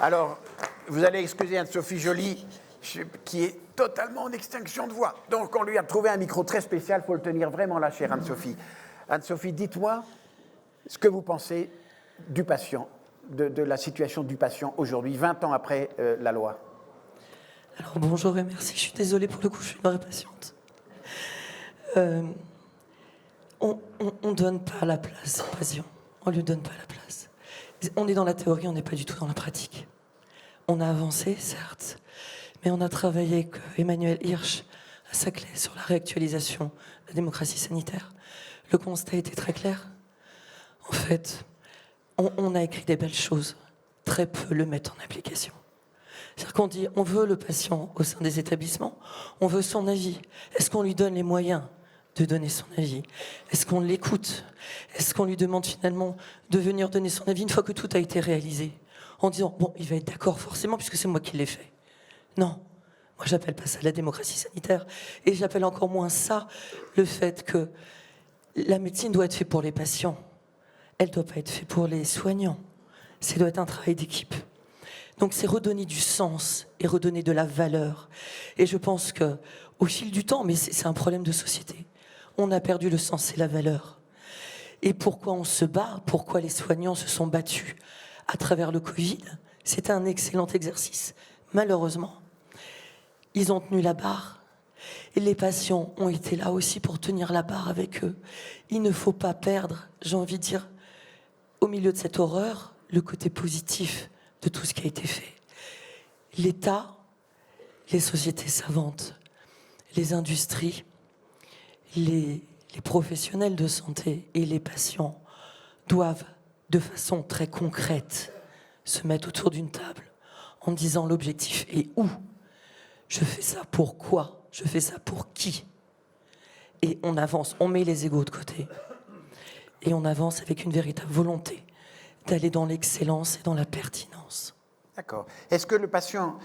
Alors, vous allez excuser Anne-Sophie Joly, qui est totalement en extinction de voix. Donc, on lui a trouvé un micro très spécial, il faut le tenir vraiment là, chère Anne-Sophie. Anne-Sophie, dites-moi ce que vous pensez du patient, de la situation du patient aujourd'hui, 20 ans après la loi. Alors bonjour et merci, je suis désolée pour le coup, je suis une vraie patiente. On donne pas la place au patient, on lui donne pas la place. On est dans la théorie, on n'est pas du tout dans la pratique. On a avancé, certes, mais on a travaillé avec Emmanuel Hirsch à sa clé sur la réactualisation de la démocratie sanitaire. Le constat était très clair. En fait, on a écrit des belles choses, très peu le mettent en application. C'est-à-dire qu'on dit, on veut le patient au sein des établissements, on veut son avis. Est-ce qu'on lui donne les moyens de donner son avis? Est-ce qu'on l'écoute? Est-ce qu'on lui demande finalement de venir donner son avis une fois que tout a été réalisé? En disant, bon, il va être d'accord forcément puisque c'est moi qui l'ai fait. Non, moi j'appelle pas ça la démocratie sanitaire. Et j'appelle encore moins ça le fait que la médecine doit être faite pour les patients. Elle ne doit pas être faite pour les soignants. Ça doit être un travail d'équipe. Donc c'est redonner du sens et redonner de la valeur. Et je pense qu'au fil du temps, mais c'est un problème de société, on a perdu le sens et la valeur. Et pourquoi on se bat? Pourquoi les soignants se sont battus à travers le Covid? C'était un excellent exercice. Malheureusement, ils ont tenu la barre. Et les patients ont été là aussi pour tenir la barre avec eux. Il ne faut pas perdre, j'ai envie de dire, au milieu de cette horreur, le côté positif de tout ce qui a été fait. L'État, les sociétés savantes, les industries, les professionnels de santé et les patients doivent, de façon très concrète, se mettre autour d'une table en disant l'objectif est où? Je fais ça pour quoi? Je fais ça pour qui? Et on avance, on met les égos de côté. Et on avance avec une véritable volonté d'aller dans l'excellence et dans la pertinence. D'accord. Est-ce que le patient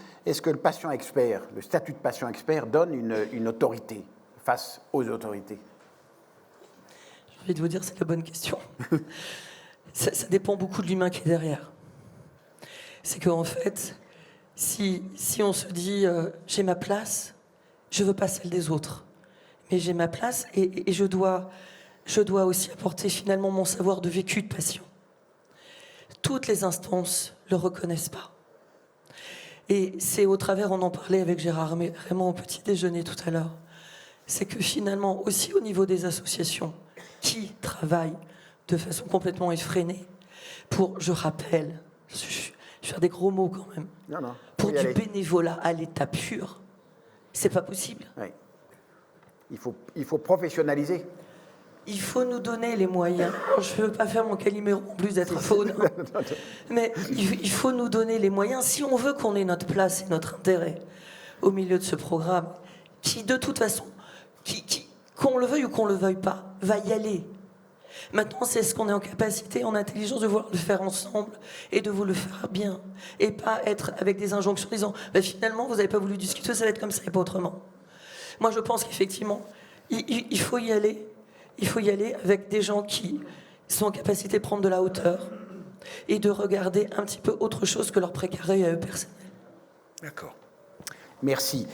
expert, le statut de patient expert, donne une autorité face aux autorités? J'ai envie de vous dire, c'est la bonne question. ça dépend beaucoup de l'humain qui est derrière. C'est qu'en fait, si on se dit j'ai ma place, je veux pas celle des autres, mais j'ai ma place et je dois aussi apporter finalement mon savoir de vécu de patient. Toutes les instances le reconnaissent pas. Et c'est au travers, on en parlait avec Gérard Raymond au petit déjeuner tout à l'heure, c'est que finalement, aussi au niveau des associations, qui travaillent de façon complètement effrénée pour, je rappelle, je vais faire des gros mots quand même, Non, pour du bénévolat à l'état pur, c'est pas possible. Oui. Il faut professionnaliser. Il faut nous donner les moyens. Je ne veux pas faire mon Calimero en plus d'être faune. Mais il faut nous donner les moyens si on veut qu'on ait notre place et notre intérêt au milieu de ce programme qui, de toute façon, qu'on le veuille ou qu'on ne le veuille pas, va y aller. Maintenant, c'est ce qu'on est en capacité, en intelligence, de vouloir le faire ensemble et de vous le faire bien. Et pas être avec des injonctions disant finalement, vous n'avez pas voulu discuter, ça va être comme ça et pas autrement. Moi, je pense qu'effectivement, il faut y aller. Il faut y aller avec des gens qui sont en capacité de prendre de la hauteur et de regarder un petit peu autre chose que leur précaré personnel. D'accord. Merci.